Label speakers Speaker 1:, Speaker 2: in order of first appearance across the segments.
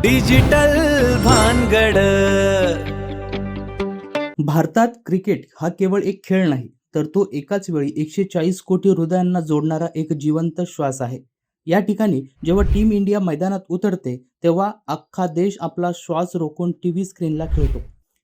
Speaker 1: Digital भानगड.
Speaker 2: भारतात cricket हा केवळ एक खेळ नाही, तर तो एकाच वेळी 140 कोटी हृदयांना जोडणारा एक जिवंत श्वास आहे. या ठिकाणी जेव्हा टीम इंडिया मैदानात उतरते, तेव्हा अख्खा देश आपला श्वास रोखून टीव्ही स्क्रीनला खेळतो.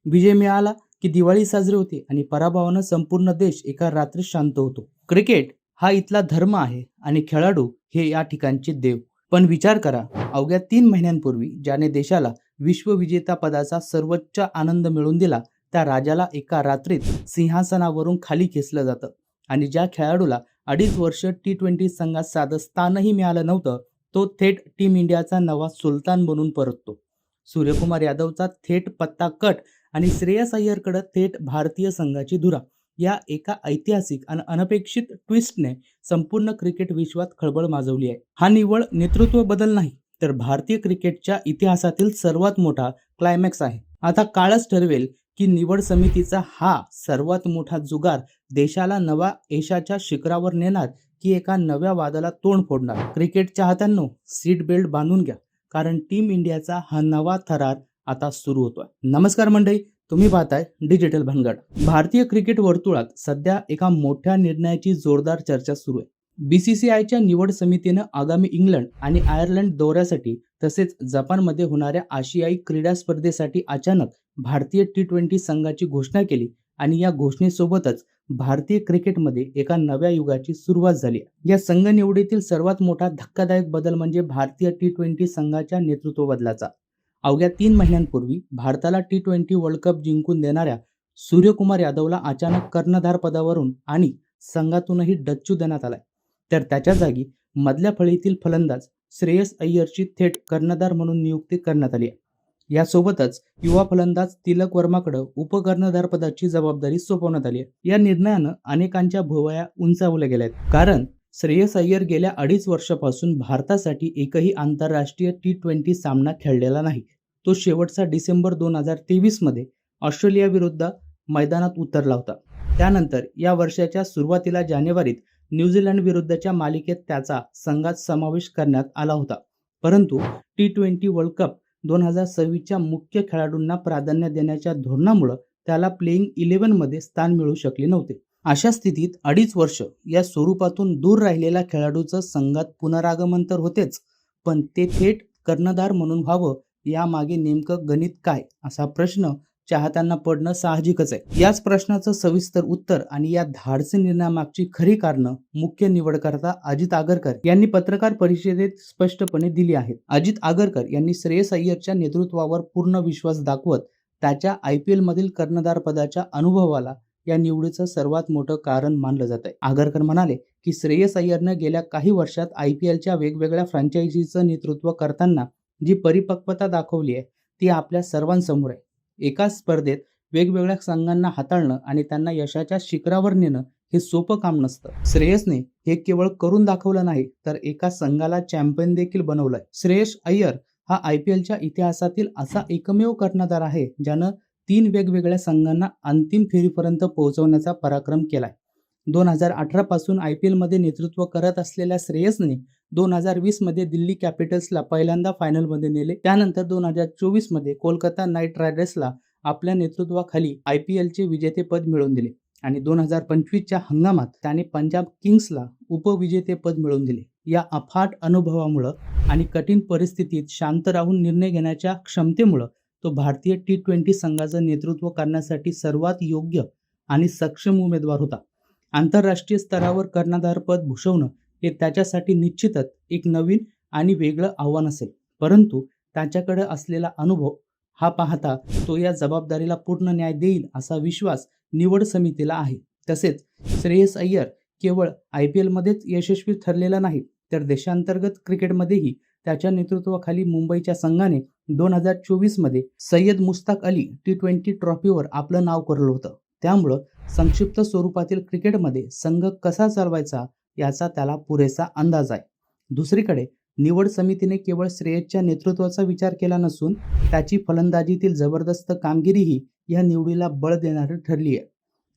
Speaker 2: विजय मिळाला की दिवाळी साजरी होते आणि पराभवानं संपूर्ण देश एका रात्रीत शांत होतो. क्रिकेट हा इथला धर्म आहे आणि खेळाडू हे या ठिकाणचे देव. पण विचार करा, अवघ्या 3 महिन्यांपूर्वी ज्याने देशाला विश्वविजेता पदाचा सर्वोच्च आनंद मिळवून दिला, त्या राजाला एका रात्रीत सिंहासनावरून खाली खेचलं जातं आणि ज्या खेळाडूला 2.5 वर्ष T20 संघात साधं स्थानही मिळालं नव्हतं, तो थेट टीम इंडियाचा नवा सुलतान बनून परततो. सूर्यकुमार यादवचा थेट पत्ता कट आणि श्रेयस अय्यरकडे थेट भारतीय संघाची धुरा. या एका ऐतिहासिक आणि अनपेक्षित ट्विस्टने संपूर्ण क्रिकेट विश्वात खळबळ माजवली आहे. हा निव्वळ नेतृत्व बदल नाही, तर भारतीय क्रिकेटच्या इतिहासातील सर्वात मोठा क्लायमॅक्स आहे. आता काळच ठरवेल की निवड समितीचा हा सर्वात मोठा जुगार देशाला नव्या यशाच्या शिखरावर नेणार की एका नव्या वादाला तोंड फोडणार. क्रिकेट चाहत्यांनो, सीट बेल्ट बांधून घ्या, कारण टीम इंडियाचा हा नवा थरार आता सुरू होतोय. नमस्कार मंडळी, तुम्ही पाहताय डिजिटल भानगड. भारतीय क्रिकेट वर्तुळात सध्या एका मोठ्या निर्णयाची जोरदार चर्चा सुरू आहे. BCCIच्या निवड समितीनं आगामी इंग्लंड आणि आयर्लंड दौऱ्यासाठी तसेच जपानमध्ये होणाऱ्या आशियाई क्रीडा स्पर्धेसाठी अचानक भारतीय T20 संघाची घोषणा केली आणि या घोषणेसोबतच भारतीय क्रिकेटमध्ये एका नव्या युगाची सुरुवात झाली. या संघ निवडीतील सर्वात मोठा धक्कादायक बदल म्हणजे भारतीय T20 संघाच्या नेतृत्व बदलाचा. अवघ्या 3 महिन्यांपूर्वी भारताला T20 वर्ल्ड कप जिंकून देणाऱ्या सूर्यकुमार यादवला अचानक कर्णधार पदावरून आणि संघातूनही डच्चू देण्यात आलाय, तर त्याच्या जागी मधल्या फळीतील फलंदाज श्रेयस अय्यरची थेट कर्णधार म्हणून नियुक्ती करण्यात आली आहे. यासोबतच युवा फलंदाज तिलक वर्माकडे उपकर्णधार पदाची जबाबदारी सोपवण्यात आली आहे. या निर्णयानं अनेकांच्या भुवया उंचावल्या गेल्या आहेत, कारण श्रेयस अय्यर गेल्या 2.5 वर्षापासून भारतासाठी एकही आंतरराष्ट्रीय T20 सामना खेळलेला नाही. तो शेवटचा डिसेंबर 2023 मध्ये ऑस्ट्रेलिया विरुद्ध मैदानात उतरला होता. त्यानंतर या वर्षाच्या सुरुवातीला जानेवारीत न्यूझीलंड विरुद्धच्या मालिकेत त्याचा संघात समावेश करण्यात आला होता. परंतु T20 वर्ल्ड कप 2026च्या मुख्य खेळाडूंना प्राधान्य देण्याच्या धोरणामुळे त्याला प्लेइंग 11 मध्ये स्थान मिळू शकले नव्हते. अशा स्थितीत 2.5 वर्ष या स्वरूपातून दूर राहिलेल्या खेळाडूचं संघात पुनरागमन तर होतेच, पण ते थेट कर्णधार म्हणून व्हावं, यामागे नेमकं गणित काय, असा प्रश्न चाहत्यांना पडणं साहजिकच आहे. याच प्रश्नाचं सविस्तर उत्तर आणि या धाडसी निर्णयामागची खरी कारणं मुख्य निवडकर्ता अजित आगरकर यांनी पत्रकार परिषदेत स्पष्टपणे दिली आहेत. अजित आगरकर यांनी श्रेयस अय्यरच्या नेतृत्वावर पूर्ण विश्वास दाखवत त्याच्या IPL मधील कर्णधार पदाच्या अनुभवाला या निवडीचं सर्वात मोठं कारण मानलं जात आहे. आगरकर म्हणाले की श्रेयस अय्यरनं गेल्या काही वर्षात IPLच्या वेगवेगळ्या फ्रँचायझीचं नेतृत्व करताना जी परिपक्वता दाखवली आहे, ती आपल्या सर्वांसमोर आहे. एकाच स्पर्धेत वेगवेगळ्या संघांना हाताळणं आणि त्यांना यशाच्या शिखरावर नेणं हे सोपं काम नसतं. श्रेयसने हे केवळ करून दाखवलं नाही, तर एका संघाला चॅम्पियन देखील बनवलंय. श्रेयस अय्यर हा IPLच्या इतिहासातील असा एकमेव कर्णधार आहे ज्यानं 3 वेगवेगळ्या संघांना अंतिम फेरीपर्यंत पोहोचवण्याचा पराक्रम केलाय. 2018 पासून IPL मध्ये नेतृत्व करत असलेल्या श्रेयसने 2020 मध्ये दिल्ली कॅपिटल्सला पहिल्यांदा फायनलमध्ये नेले. त्यानंतर 2024 मध्ये कोलकाता नाईट रायडर्सला आपल्या नेतृत्वाखाली IPLचे विजेतेपद मिळवून दिले आणि 2025च्या हंगामात त्याने पंजाब किंग्सला उपविजेतेपद मिळवून दिले. या अफाट अनुभवामुळं आणि कठीण परिस्थितीत शांत राहून निर्णय घेण्याच्या क्षमतेमुळं तो भारतीय T20 संघाचं नेतृत्व करण्यासाठी सर्वात योग्य आणि सक्षम उमेदवार होता. आंतरराष्ट्रीय स्तरावर कर्णधारपद भूषवणं हे त्याच्यासाठी निश्चितच एक नवीन आणि वेगळं आव्हान असेल, परंतु त्याच्याकडे असलेला अनुभव हा पाहता तो या जबाबदारीला पूर्ण न्याय देईल असा विश्वास निवड समितीला आहे. तसेच श्रेयस अय्यर केवळ IPL मध्येच यशस्वी ठरलेला नाही, तर देशांतर्गत क्रिकेटमध्येही त्याच्या नेतृत्वाखाली मुंबईच्या संघाने 2024 मध्ये सय्यद मुश्ताक अली T20 ट्रॉफीवर आपलं नाव कोरलं होतं. त्यामुळं संक्षिप्त स्वरूपातील क्रिकेटमध्ये संघ कसा चालवायचा याचा त्याला पुरेसा अंदाज आहे. दुसरीकडे निवड समितीने केवळ श्रेयसच्या नेतृत्वाचा विचार केला नसून त्याची फलंदाजीतील जबरदस्त कामगिरीही या निवडीला बळ देणारी ठरली आहे.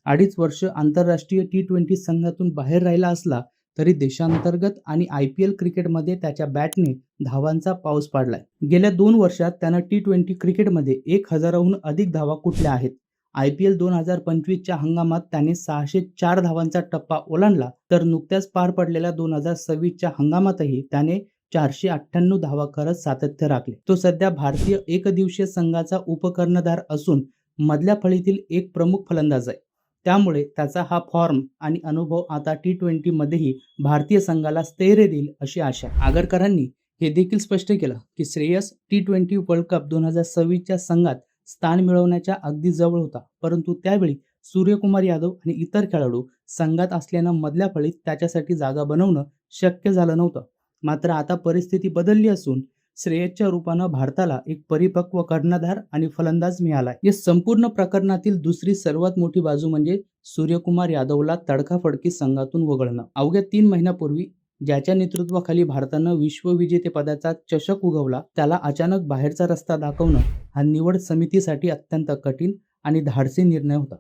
Speaker 2: 2.5 वर्ष आंतरराष्ट्रीय T20 संघातून बाहेर राहिला असला तरी देशांतर्गत आणि IPL क्रिकेटमध्ये त्याच्या बॅटने धावांचा पाऊस पाडलाय. गेल्या 2 वर्षात त्यानं T20 क्रिकेटमध्ये 1000हून अधिक धावा कुठल्या आहेत. IPL 2025च्या हंगामात त्याने 604 धावांचा टप्पा ओलांडला, तर नुकत्याच पार पडलेल्या 2026च्या हंगामातही त्याने 498 धावा करत सातत्य राखले. तो सध्या भारतीय एकदिवसीय संघाचा उपकर्णधार असून मधल्या फळीतील एक प्रमुख फलंदाज आहे. त्यामुळे त्याचा हा फॉर्म आणि अनुभव आता T20 मध्येही भारतीय संघाला स्थैर्य देईल अशी आशा. आगरकरांनी हे देखील स्पष्ट केलं की श्रेयस T20 वर्ल्ड कप 2026च्या संघात स्थान मिळवण्याच्या अगदी जवळ होता, परंतु त्यावेळी सूर्यकुमार यादव आणि इतर खेळाडू संघात असल्यानं मधल्या फळीत त्याच्यासाठी जागा बनवणं शक्य झालं नव्हतं. मात्र आता परिस्थिती बदलली असून श्रेयसच्या रूपानं भारताला एक परिपक्व कर्णधार आणि फलंदाज मिळालाय. या संपूर्ण प्रकरणातील दुसरी सर्वात मोठी बाजू म्हणजे सूर्यकुमार यादवला तडकाफडकी संघातून वगळणं. अवघ्या 3 महिन्यापूर्वी ज्याच्या नेतृत्वाखाली भारतानं विश्वविजेतेपदाचा चषक उगवला, त्याला अचानक बाहेरचा रस्ता दाखवणं हा निवड समितीसाठी अत्यंत कठीण आणि धाडसी निर्णय होता.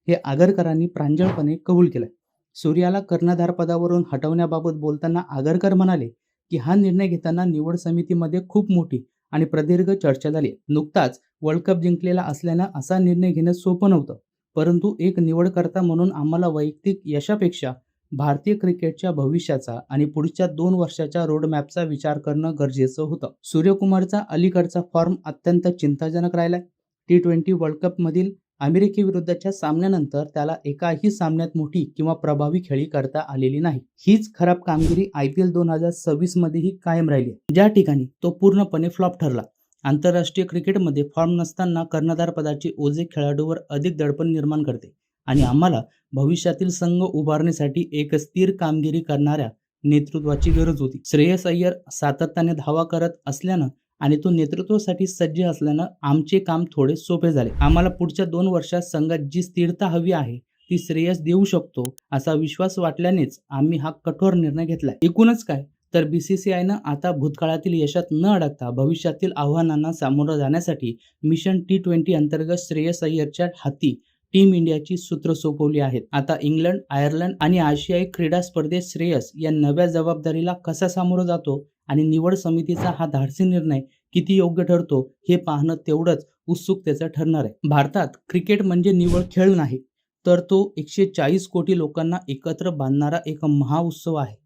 Speaker 2: हे आगरकरांनी प्रांजळपणे कबूल केलंय. सूर्याला कर्णधार पदावरून हटवण्याबाबत बोलताना आगरकर म्हणाले की हा निर्णय घेताना निवड समितीमध्ये खूप मोठी आणि प्रदीर्घ चर्चा झाली. नुकताच वर्ल्ड कप जिंकलेला असल्यानं असा निर्णय घेणं सोपं नव्हतं, परंतु एक निवडकर्ता म्हणून आम्हाला वैयक्तिक यशापेक्षा भारतीय क्रिकेटच्या भविष्याचा आणि पुढच्या 2 वर्षाच्या रोडमॅपचा विचार करणं गरजेचं होतं. सूर्यकुमारचा अलीकडचा फॉर्म अत्यंत चिंताजनक राहिलाय. T20 वर्ल्ड कपमधील अमेरिकेविरुद्धच्या सामन्यानंतर त्याला एकाही सामन्यात मोठी किंवा प्रभावी खेळी करता आलेली नाही. हीच खराब कामगिरी IPL 2026 मध्येही कायम राहिली, ज्या ठिकाणी तो पूर्णपणे फ्लॉप ठरला. आंतरराष्ट्रीय क्रिकेटमध्ये फॉर्म नसताना कर्णधार पदाचे ओझे खेळाडूवर अधिक दडपण निर्माण करते आणि आम्हाला भविष्यातील संघ उभारण्यासाठी एक स्थिर कामगिरी करणाऱ्या नेतृत्वाची गरज होती. श्रेयस अय्यर सातत्याने धावा करत असल्यानं आणि तो नेतृत्वासाठी सज्ज असल्यानं आमचे काम थोडे सोपे झाले. आम्हाला पुढच्या 2 वर्षात संघात जी स्थिरता हवी आहे ती श्रेयस देऊ शकतो असा विश्वास वाटल्यानेच आम्ही हा कठोर निर्णय घेतलाय. एकूणच काय तर BCCIनं आता भूतकाळातील यशात न अडकता भविष्यातील आव्हानांना सामोरं जाण्यासाठी मिशन T20 अंतर्गत श्रेयस अय्यरच्या हाती टीम इंडियाची सूत्र सोपवली आहेत. आता इंग्लंड, आयर्लंड आणि आशियाई क्रीडा स्पर्धेत श्रेयस या नव्या जबाबदारीला कसा सामोरं जातो आणि निवड समितीचा हा धाडसी निर्णय किती योग्य ठरतो हे पाहणं तेवढंच उत्सुकतेचं ठरणार आहे. भारतात क्रिकेट म्हणजे निव्वळ खेळ नाही, तर तो 140 कोटी लोकांना एकत्र बांधणारा एक महाउत्सव आहे.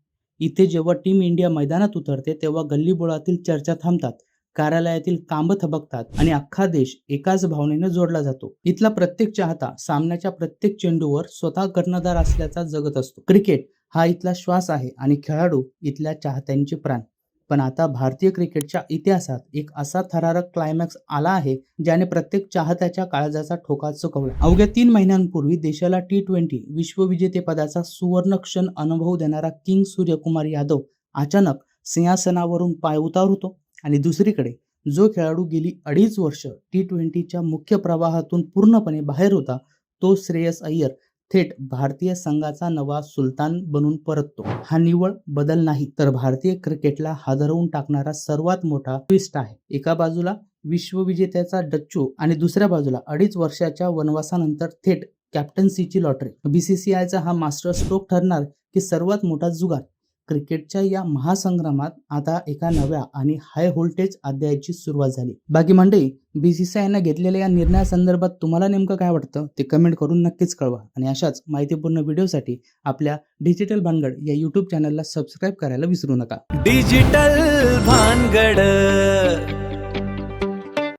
Speaker 2: इथे जेव्हा टीम इंडिया मैदानात उतरते तेव्हा गल्लीबोळातील चर्चा थांबतात, कार्यालयातील कामं थबकतात आणि अख्खा देश एकाच भावनेने जोडला जातो. इथला प्रत्येक चाहता सामन्याच्या प्रत्येक चेंडूवर स्वतः कर्णधार असल्याचा जगत असतो. क्रिकेट हा इथला श्वास आहे आणि खेळाडू इथल्या चाहत्यांचे प्राण. पण आता भारतीय क्रिकेटच्या इतिहासात एक असा थरारक क्लायमॅक्स आला आहे ज्याने प्रत्येक चाहत्याच्या काळजाचा ठोका चुकवला. अवघ्या 3 महिन्यांपूर्वी देशाला T20 विश्वविजेतेपदाचा सुवर्ण क्षण अनुभव देणारा किंग सूर्यकुमार यादव अचानक सिंहासनावरून पायउतार होतो आणि दुसरीकडे जो खेळाडू गेली 2.5 वर्ष T20च्या मुख्य प्रवाहातून पूर्णपणे बाहेर होता तो श्रेयस अय्यर थेट भारतीय संघाचा नवा सुलतान बनून परततो. हा निव्वळ बदल नाही, तर भारतीय क्रिकेटला हादरवून टाकणारा सर्वात मोठा ट्विस्ट आहे. एका बाजूला विश्वविजेत्याचा डच्चू आणि दुसऱ्या बाजूला 2.5 वर्षाच्या वनवासानंतर थेट कॅप्टन्सीची लॉटरी. BCCIचा हा मास्टर स्ट्रोक ठरणार की सर्वात मोठा जुगार. क्रिकेटच्या या महासंग्रामात आता एका नव्या आणि हाय व्होल्टेज अध्यायाची सुरुवात झाली. बाकी मंडळी, BCCIनं घेतलेल्या या निर्णयासंदर्भात तुम्हाला नेमकं काय वाटतं ते कमेंट करून नक्कीच कळवा आणि अशाच माहितीपूर्ण व्हिडिओसाठी आपल्या डिजिटल भानगड या YouTube चॅनलला सबस्क्राईब करायला विसरू नका.
Speaker 1: डिजिटल भानगड.